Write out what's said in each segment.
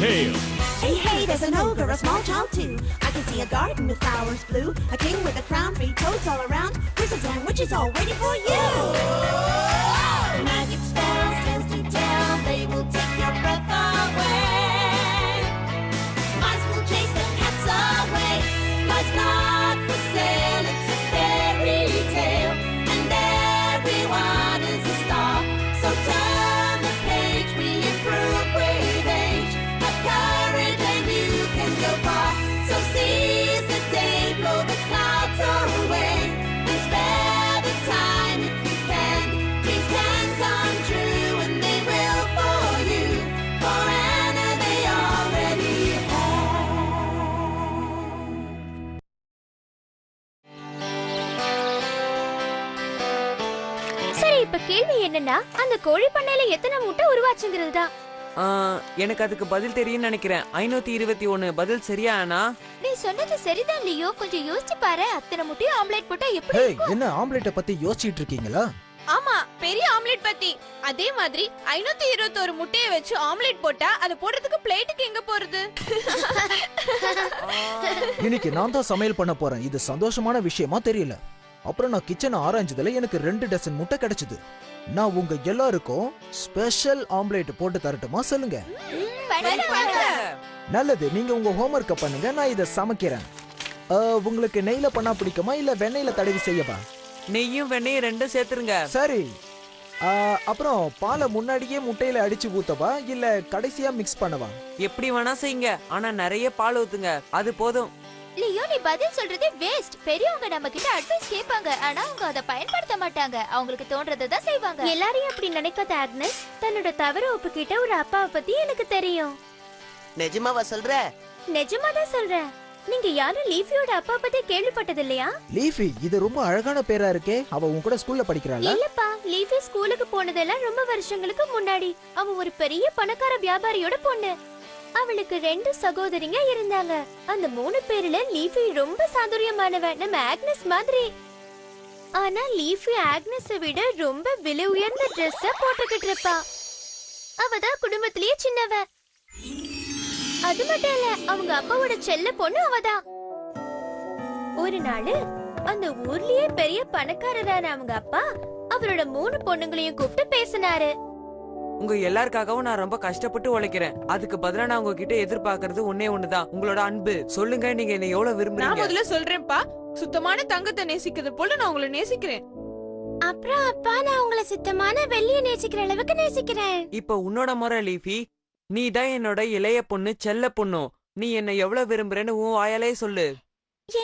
tale. Hey, hey, there's an ogre, a small child too. I can see a garden with flowers blue, a king with a crown, 3 toads all around, wizards and witches all waiting for you. Magic spells, tales to tell, they will take your breath away. Mice will chase the cats away. Life's not for sale, it's a fairy tale, and everyone is a star. So turn the page, we improve with age. Have courage and you can go far. So seize the day, blow the clouds away, and spare the time if you can. Dreams can come true and they will for you. For Anna they already have. சரி, இப்ப கேள்வி என்னன்னா, அந்த கோழி பண்ணையில எத்தனை முட்டை உருவாச்சுங்கிறது தான். எனக்கு அதுக்கு பதில் தெரியும்னு நினைக்கிறேன். 521 பதில் சரியா அண்ணா? நீ சொன்னது சரிதான் லியோ, கொஞ்சம் யோசிச்சு பாரு. அத்தனை முட்டையும் ஆம்லெட் போட்டா எப்படி ஹே, இருக்கும்? என்ன ஆம்லெட்ட பத்தி யோசிச்சிட்டு இருக்கீங்களா? ஆமா, பெரிய ஆம்லெட் பத்தி. அதே மாதிரி 521 முட்டைய வச்சு ஆம்லெட் போட்டா அது போடுறதுக்கு பிளேட்டுக்கு எங்க போறது? இன்னைக்கு நான் தான் சமையல் பண்ண போறேன். இது சந்தோஷமான விஷயமா தெரியல. அப்புறம் நான் கிச்சனை ஆராய்ஞ்சதுல எனக்கு 2 டசன் முட்டை கிடைச்சது. நான் உங்க எல்லாருக்கும் ஸ்பெஷல் ஆம்லெட் போட்டு தரட்டுமா சொல்லுங்க? நல்லது, நீங்க உங்க ஹோம்வொர்க்க பண்ணுங்க, நான் இத சமைக்கிறேன். உங்களுக்கு நெய்ல பண்ணா பிடிக்குமா இல்ல வெண்ணெயில தடவி செய்யவா? நெய்யும் வெண்ணையும் ரெண்டும் சேர்த்துருங்க. சரி. அப்புறம் பாலை முன்னாடியே முட்டையில அடிச்சு ஊத்தவா இல்ல கடைசியா மிக்ஸ் பண்ணவா? எப்படி வேணா செய்யுங்க, ஆனா நிறைய பால் ஊத்துங்க, அது போதும். லியோ, நீ பதில் சொல்றதே வேஸ்ட். பெரியவங்க நம்ம கிட்ட அட்வைஸ் கேட்பாங்க, ஆனா அவங்க அதை பயன்படுத்த மாட்டாங்க. அவங்களுக்கு தோன்றதை தான் செய்வாங்க. எல்லாரையும் அப்படி நினைக்காத ஆக்னஸ். தன்னோட தவறு ஒப்புக்கிட்ட ஒரு அப்பாவை பத்தி எனக்கு தெரியும். நிஜமாவா சொல்ற? நிஜமா தான் சொல்றேன். நீங்க யாரும் லீஃபியோட அப்பா பத்தி கேள்விப்பட்டது இல்லையா? லீஃபி, இது ரொம்ப அழகான பேரா இருக்கே. அவ உன் கூட ஸ்கூல்ல படிக்கறாளா? இல்லப்பா, லீஃபி ஸ்கூலுக்கு போனதெல்லாம் ரொம்ப வருஷங்களுக்கு முன்னாடி. அவ ஒரு பெரிய பணக்கார வியாபாரியோட பொண்ணு. அவளுக்கு 2 சகோதரிங்க இருந்தாங்க. அந்த 3 பேர்ல லீஃபி ரொம்ப சாதுரியமானவ, நம்ம ஆக்னஸ் மாதிரி. ஆனா லீஃபி ஆக்னஸை விட ரொம்ப விலை உயர்ந்த ட்ரெஸ் போட்டுக்கிட்டு இருப்பா. அவதான் குடும்பத்திலேயே சின்னவ. அது மட்டும் இல்ல, அவங்க அப்பாவோட செல்ல பொண்ணு அவதான். ஒரு நாள் அந்த ஊர்லயே பெரிய பணக்காரரான அவங்க அப்பா அவரோட 3 பொண்ணுங்களையும் கூப்பிட்டு பேசினாரு. உங்க எல்லாருக்காகவும் நான் ரொம்ப கஷ்டப்பட்டு உழைக்கிறேன். அதுக்கு பதிலா நான் உங்ககிட்ட எதிர்பார்க்கறது ஒன்னே ஒண்ணுதான், உங்களோட அன்பு. சொல்லுங்க, நீங்க என்ன எவ்வளவு விரும்புறீங்க? நான் முதல்ல சொல்றேன்ப்பா, சுத்தமான தங்கத்தை நேசிக்கிறது போல நான் உங்களை நேசிக்கிறேன். அப்புறம் அப்பா, நான் உங்களை சுத்தமான வெள்ளிய நேசிக்கிற அளவுக்கு நேசிக்கிறேன். இப்ப உன்னோட முறை லீஃபி. நீ தான் என்னோட இளைய பொண்ணு, செல்ல பொண்ணு. நீ என்ன எவ்வளவு விரும்புறேன்னு உன் வாயாலே சொல்லு.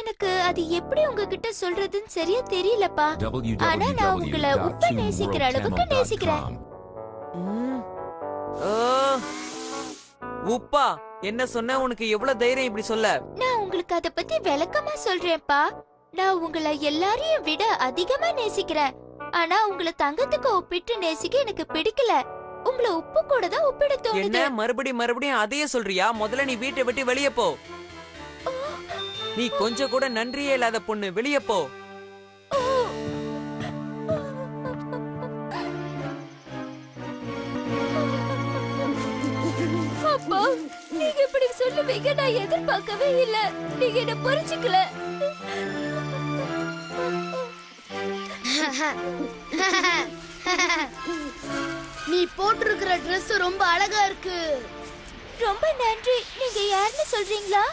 எனக்கு அது எப்படி உங்ககிட்ட சொல்றதுன்னு சரியா தெரியலப்பா. ஆனா நான் உங்களை உப்ப நேசிக்கிற அளவுக்கு நேசிக்கிறேன். உப்பா, என்ன சொன்ன? உனக்கு எவ்வளவு தைரியம் இப்படி சொல்ல? நான் உங்களுக்கு அத பத்தி விளக்கமா சொல்றேன்ப்பா. நான் உங்களை எல்லாரையும் விட அதிகமா நேசிக்கிறேன். ஆனா உங்களை தங்கத்துக்கு ஒப்பிட்டு நேசிக்க எனக்கு பிடிக்கல. உங்களை உப்பு கூட தான் ஒப்பிட தோணுது. என்ன மறுபடியும் அதையே சொல்றியா? முதல்ல நீ வீட்டை விட்டு வெளியே போ. நீ கொஞ்சம் கூட நன்றியே இல்லாத பொண்ணு, வெளியே போ. அப்பா, நீங்க இப்படி சொல்லுவீங்க நான் எதிர்பார்க்கவே இல்ல. நீங்க என்ன புரிஞ்சுக்கல. நீ போட்டிருக்கிற Dress ரொம்ப அழகா இருக்கு. ரொம்ப நன்றி. நீங்க யாருன்னு சொல்றீங்களா?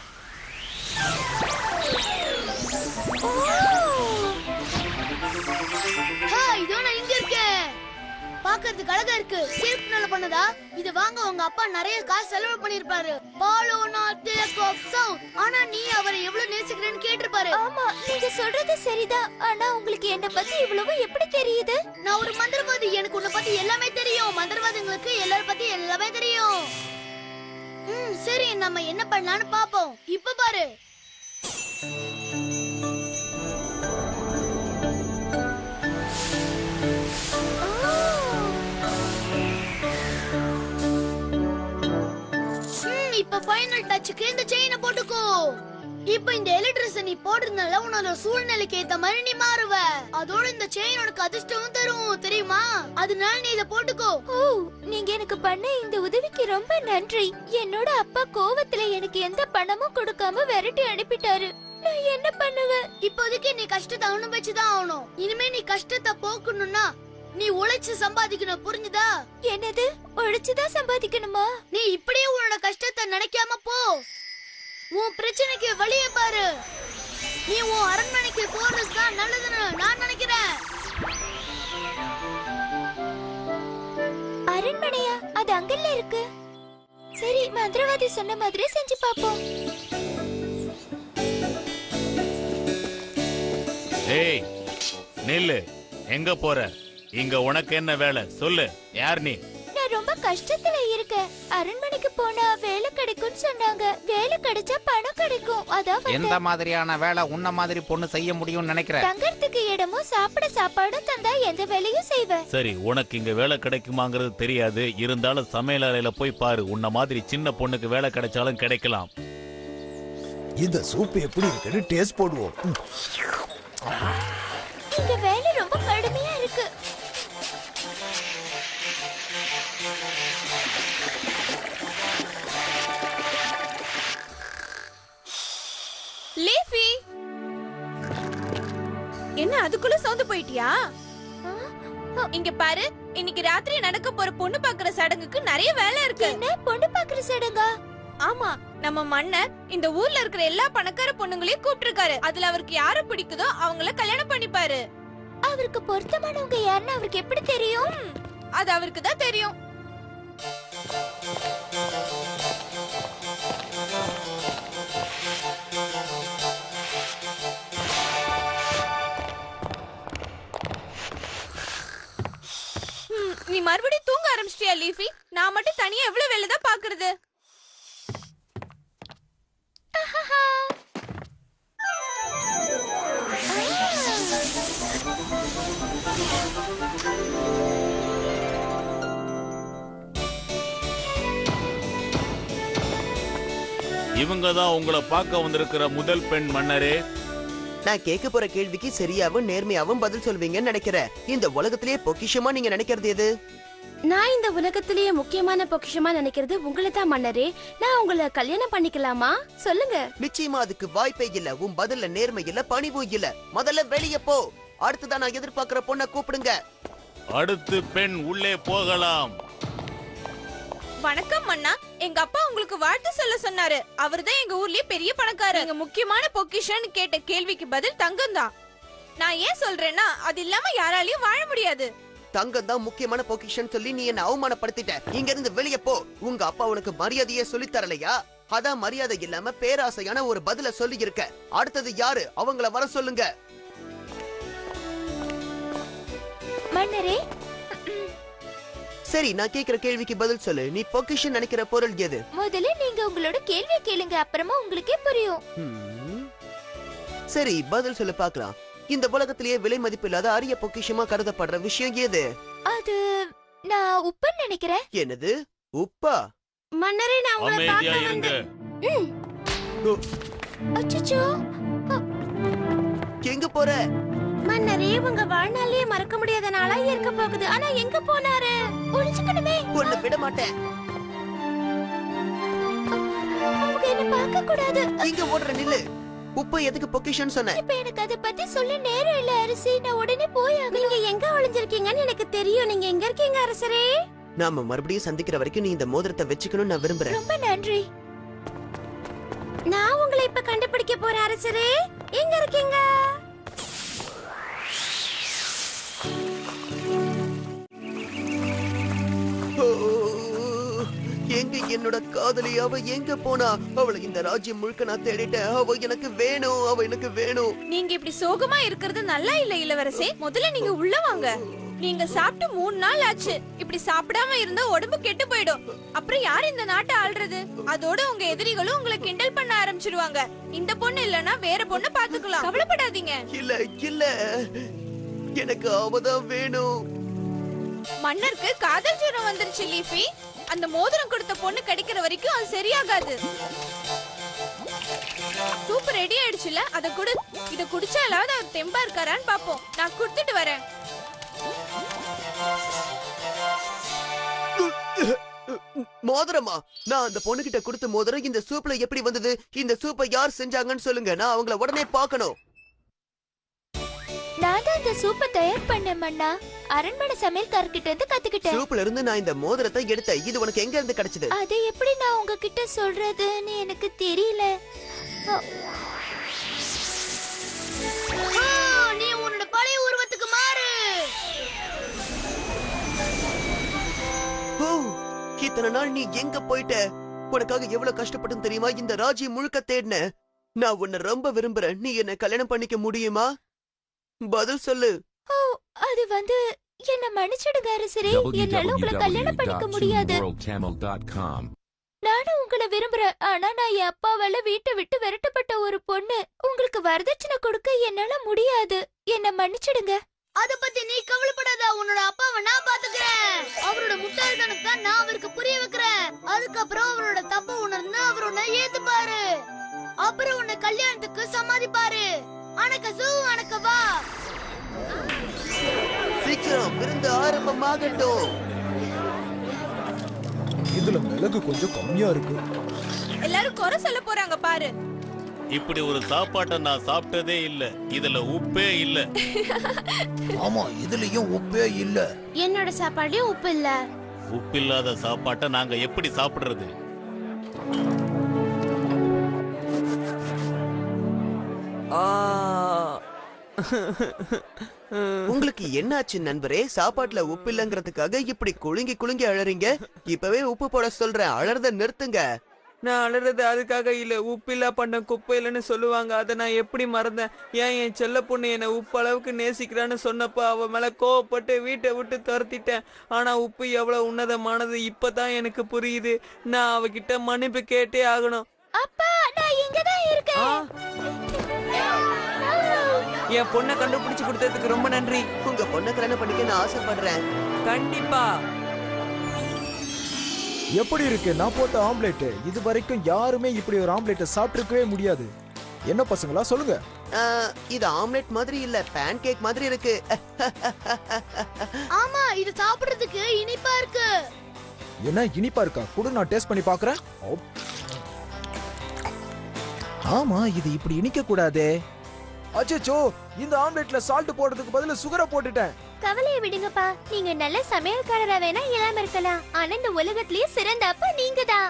ஹாய், இதோ நான் இங்க இருக்கேன். பாக்கிறதுக்கு அழகா இருக்கு. சில்க்னால பண்ணதா? இது வாங்க உங்க அப்பா நிறைய காசு செலவு பண்ணிருப்பாரு. பாலோ நாட் டேக் ஆஃப் சவுண்ட். ஆனா நீ அவரை எவ்வளவு நேசிக்கிறேன்னு கேட்டிருப்பாரு. ஆமா, நீங்க சொல்றது சரிதான். ஆனா உங்களுக்கு என்ன பத்தி இவ்வளவு எப்படி தெரியுது? நான் ஒரு மந்திரவாதி, எனக்கு உன்னை பத்தி எல்லாமே தெரியும். மந்திரவாதிங்களுக்கு எல்லார பத்தி எல்லாமே தெரியும். சரி, நம்ம என்ன பண்ணலாம்னு பாப்போம். இப்ப பாரு. இப்ப ஃபைனல் டச்சுக்கு இந்த செயினை போட்டுக்கோ. இப்ப இந்த எலி ட்ரெஸ் நீ போட்டிருந்தால உன்னோட சூழ்நிலைக்கு ஏத்த மாதிரி நீ மாறுவ. அதோட இந்த செயின் உனக்கு அதிர்ஷ்டமும் தரும் தெரியுமா? அதனால நீ இத போட்டுக்கோ. ஓ, நீங்க எனக்கு பண்ண இந்த உதவிக்கு ரொம்ப நன்றி. என்னோட அப்பா கோவத்துல எனக்கு எந்த பணமும் கொடுக்காம விரட்டி அனுப்பிட்டாரு. நான் என்ன பண்ணுவேன்? இப்போதைக்கு நீ கஷ்டத்தை அனுபவிச்சுதான் ஆகணும். இனிமே நீ கஷ்டத்தை போக்கணும்னா நீ உழைச்சு சம்பாதிக்கணும், புரிஞ்சுதா? என்னது, உழைச்சுதான் சம்பாதிக்கணுமா? நீ இப்படியே உன்னோட கஷ்டத்தை நினைக்காம போ. உன் பிரச்சனைக்கு வழியை பாரு. நீ உன் அரண்மனைக்கு போறதுதான் நல்லதுன்னு நான் நினைக்கிறேன். அரண்மனையா? அது அங்கல்ல இருக்கு. சரி, மந்திரவாதி சொன்ன மாதிரி செஞ்சு பாப்போம். ஏய் நில்லு, எங்க போற? இங்க உனக்கு என்ன வேலை சொல்லு, யார் நீ? நான் ரொம்ப கஷ்டத்துல இருக்கேன். அரண்மனைக்கு போனா வேலை கிடைக்கும்னு சொன்னாங்க. வேலை கிடைச்சா பணம் கிடைக்கும். அதான் எந்த மாதிரியான வேலை உன்ன மாதிரி பொண்ணு செய்ய முடியும்னு நினைக்கிற? தங்கறதுக்கு இடமும் சாப்பிட சாப்பாடும் தந்தா எந்த வேலையும் செய்வேன். சரி, உனக்கு இங்க வேலை கிடைக்குமாங்கிறது தெரியாது. இருந்தாலும் சமையல் அறையில போய் பாரு. உன்ன மாதிரி சின்ன பொண்ணுக்கு வேலை கிடைச்சாலும் கிடைக்கலாம். இந்த சூப் எப்படி இருக்குன்னு டேஸ்ட் போடுவோம். இங்க வேலை ரொம்ப கடுமையா இருக்கு. லீஃபி, என்ன அதுக்குள்ள சோந்து போயிட்டியா? இங்க பாரு, இன்னைக்கு ராத்திரி நடக்க போற பொண்ணு பாக்குற சடங்குக்கு நிறைய வேலை இருக்கு. என்ன பொண்ணு பாக்குற சடங்கா? ஆமா, நம்ம மன்னர் இந்த ஊர்ல இருக்கிற எல்லா பணக்கார பொண்ணுங்களையும் கூப்பிட்டிருக்காரு. அதுல அவருக்கு யார பிடிக்குதோ அவங்கள கல்யாணம் பண்ணிப்பாரு. அவருக்கு பொருத்தமானவங்க யாருன்னு அவருக்கு எப்படி தெரியும்? அது அவருக்கு தான் தெரியும். நீ மறுபடியும் தூங்க ஆரம்பிச்சிட்டியா லீஃபி? நான் மட்டும் தனியா எவ்வளவு வேலை தான் பாக்குறது? இவங்க தான் உங்களை பார்க்க வந்திருக்கிற முதல் பெண் மன்னரே. நான் கேட்க போற கேள்விக்கு சரியாவும் நேர்மையாவும் பதில் சொல்வீங்கன்னு நினைக்கிறேன். இந்த உலகத்திலேயே பொக்கிஷமா நீங்க நினைக்கிறது எது? நான் இந்த உலகத்திலேயே முக்கியமான பொக்கிஷமா நினைக்கிறது உங்களை தான் மன்னரே. நான் உங்களை கல்யாணம் பண்ணிக்கலாமா? சொல்லுங்க. நிச்சயமா அதுக்கு வாய்ப்பே இல்ல. உன் பதில்ல நேர்மை இல்ல, பணிவும் இல்ல. முதல்ல வெளிய போ. அடுத்துதான் நான் எதிர்பார்க்கிற பொண்ணை கூப்பிடுங்க. அடுத்து பெண் உள்ளே போகலாம். வணக்கம் மன்னா, எங்க அப்பா உங்களுக்கு வாழ்த்து சொல்ல சொன்னாரு. அவர்தான் எங்க ஊர்லயே பெரிய பணக்காரர். எங்க முக்கியமான பொக்கிஷன்னு கேட்ட கேள்விக்கு பதில் தங்கம் தான். நான் ஏன் சொல்றேன்னா, அது இல்லாம யாராலையும் வாழ முடியாது. தங்கம் தான் முக்கியமான பொக்கிஷன் சொல்லி நீ என்ன அவமானப்படுத்திட்ட. இங்க இருந்து வெளிய போ. உங்க அப்பா உனக்கு மரியாதையே சொல்லி தரலையா? அதான் மரியாதை இல்லாம பேராசையான ஒரு பதில சொல்லி இருக்க. அடுத்தது யாரு? அவங்கள வர சொல்லுங்க. மன்னரே, சரி, நான் கேக்குற கேள்விக்கு பதில் சொல்லு. நீ பொக்கிஷன் நினைக்கிற பொருள் எது? முதல்ல நீங்க உங்களோட கேள்வியை கேளுங்க, அப்புறமா உங்களுக்கே புரியும். சரி, பதில் சொல்லு பார்க்கலாம். இந்த உலகத்திலேயே விலை மதிப்பு இல்லாத அரிய பொக்கிஷமா கருதப்படுற விஷயம் எது? அது நான் உப்புன்னு நினைக்கிறேன். என்னது, உப்பா? மன்னரே, நான் உங்களை அமைதியா பார்க்க இருங்க. அச்சச்சோ, எங்க போற? மன்னரே, உங்க வாழ்நாளையே மறக்க முடியாத நாளா இருக்க போகுது. ஆனா எங்க போனாரு? ஒளிச்சுக்கணுமே. ஒண்ணு விட மாட்டேன். அவங்க என்ன பார்க்க கூடாது. இங்க ஓடுற நில்லு. உப்பு எதுக்கு பொக்கிஷன் சொன்ன? இப்ப எனக்கு அதை பத்தி சொல்ல நேரம் இல்ல அரசி. நான் உடனே போய் நீங்க எங்க ஒளிஞ்சிருக்கீங்கன்னு எனக்கு தெரியும். நீங்க எங்க இருக்கீங்க அரசரே? நாம மறுபடியும் சந்திக்கிற வரைக்கும் நீ இந்த மோதிரத்தை வச்சுக்கணும்னு நான் விரும்புறேன். ரொம்ப நன்றி. நான் உங்களை இப்ப கண்டுபிடிக்க போறேன் அரசரே. எங்க இருக்கீங்க? எங்க என்னோட காதலி? அவ எங்க போனா? அவளை இந்த ராஜ்யம் முழுக்க நான் தேடிட்டேன். அவ எனக்கு வேணும், அவ எனக்கு வேணும். நீங்க இப்படி சோகமா இருக்கிறது நல்லா இல்ல இளவரசே. முதல்ல நீங்க உள்ள வாங்க. நீங்க சாப்பிட்டு 3 நாள் ஆச்சு. இப்படி சாப்பிடாம இருந்தா உடம்பு கெட்டு போயிடும். அப்புறம் யார் இந்த நாட்டை ஆள்றது? அதோட உங்க எதிரிகளும் உங்களை கிண்டல் பண்ண ஆரம்பிச்சிடுவாங்க. இந்த பொண்ணு இல்லனா வேற பொண்ணு பாத்துக்கலாம். கவலைப்படாதீங்க. இல்ல இல்ல, எனக்கு அவதான் வேணும். மன்னருக்கு காதல் ஜுரம் வந்துருச்சு லீஃபி. அந்த மோதிரம் கொடுத்த பொண்ணு கிடைக்கிற வரைக்கும் அது சரியாகாது. சூப் ரெடி ஆயிடுச்சுல, அத குடு. இத குடிச்சாலாவது அவர் தெம்பா இருக்காரான்னு பாப்போம். நான் குடுத்துட்டு வரேன். மோதிரமா? நான் அந்த பொண்ணுகிட்ட கொடுத்த மோதிரம் இந்த சூப்ல எப்படி வந்தது? இந்த சூப்பை யார் செஞ்சாங்கன்னு சொல்லுங்க, நான் அவங்கள உடனே பார்க்கணும். நான் தான் இந்த சூப்பை தயார் பண்ணேன் மன்னா. அரண்மனை சமையல்காரர்கிட்ட இருந்து கத்துக்கிட்டேன். சூப்ல இருந்து நான் இந்த மோதிரத்தை எடுத்தேன். இது உனக்கு எங்க இருந்து கிடைச்சது? அதை எப்படி நான் உங்ககிட்ட சொல்றதுன்னு எனக்கு தெரியல. நீ உன்னோட பழைய உருவத்துக்கு மாறு. ஓ, இத்தனை நாள் நீ எங்க போயிட்ட? உனக்காக எவ்வளவு கஷ்டப்பட்டு தெரியுமா? இந்த ராஜ்யம் முழுக்க தேடின. நான் உன்னை ரொம்ப விரும்புறேன். நீ என்ன கல்யாணம் பண்ணிக்க முடியுமா? பதில் சொல்லு. ஓ, அது வந்து என்ன மன்னிச்சிடுங்க அரசரே. என்னால உங்களை கல்யாணம் பண்ணிக்க முடியாது. நானும் உங்களை விரும்புறேன். ஆனா நான் என் அப்பாவால வீட்டை விட்டு விரட்டப்பட்ட ஒரு பொண்ணு. உங்களுக்கு வரதட்சணை கொடுக்க என்னால முடியாது. என்ன மன்னிச்சிடுங்க. அத பத்தி நீ கவலைப்படாத. உன்னோட அப்பாவை நான் பாத்துக்கிறேன். அவரோட முட்டாள்தனத்தை நான் அவருக்கு புரிய வைக்கிறேன். அதுக்கப்புறம் அவரோட தப்ப உணர்ந்து அவர் உன்னை ஏத்துப்பாரு. அப்புறம் உன்னை கல்யாணத்துக்கு சம்மதிப்பாரு. அனக்கசு அனக்க வா. சீக்கிரம் விருந்து ஆரம்பமாகட்டும். இதுல மிளகு கொஞ்சம் கம்மியா இருக்கு. எல்லாரும் குறை சொல்ல போறாங்க பாரு. இப்படி ஒரு சாப்பாட்டை நான் சாப்பிட்டதே இல்ல. இதுல உப்பே இல்ல. ஆமா, இதுலயும் உப்பே இல்ல. என்னோட சாப்பாடுலயும் உப்பு இல்ல. உப்பில்லாத சாப்பாட்டை நாங்க எப்படி சாப்பிடுறது? உங்களுக்கு என்னாச்சு நண்பரே? சாப்பாட்டுல உப்பு இல்லங்கிறதுக்காக இப்படி குலுங்கி குலுங்கி அழறீங்க. இப்பவே உப்பு போட சொல்றேன். அழறத நிறுத்துங்க. நான் அழுறது அதுக்காக இல்ல. உப்பில்லா பண்ண குப்பை இல்லைன்னு சொல்லுவாங்க. அதை நான் எப்படி மறந்தேன்? ஏன் என் செல்ல பொண்ணு என்னை உப்பு அளவுக்கு நேசிக்கிறான்னு சொன்னப்ப அவ மேல கோவப்பட்டு வீட்டை விட்டு துரத்திட்டேன். ஆனா உப்பு எவ்வளவு உன்னதமானது இப்பதான் எனக்கு புரியுது. நான் அவகிட்ட மன்னிப்பு கேட்டே ஆகணும். அப்பா, நான் இங்கதான் இருக்கேன். என் பொண்ணை கண்டுபிடிச்சு கொடுத்ததுக்கு ரொம்ப நன்றி. உங்க பொண்ணை கல்யாணம் பண்ணிக்க நான் ஆசைப்படுறேன். கண்டிப்பா. எப்படி இருக்கு நான் போட்ட ஆம்லெட்? இது வரைக்கும் யாருமே இப்படி ஒரு ஆம்லெட்டை சாப்பிட்டிருக்கவே முடியாது. என்ன பசங்களா சொல்லுங்க? இது ஆம்லெட் மாதிரி இல்ல, பேன் கேக் மாதிரி இருக்கு. ஆமா, இது சாப்பிடுறதுக்கு இனிப்பா இருக்கு. என்ன இனிப்பா இருக்கா? குடு, நான் டேஸ்ட் பண்ணி பார்க்கறேன். ஆமா, இது இப்படி இனிக்க கூடாதே. அச்சச்சோ, இந்த ஆம்லெட்ல சால்ட் போடுறதுக்கு பதிலா சுகரை போட்டுட்டேன். கவலையை விடுங்கப்பா. நீங்க நல்ல சமையல்காரரா வேணா இல்லாம இருக்கலாம். ஆனா இந்த உலகத்திலேயே சிறந்த அப்பா நீங்க தான்.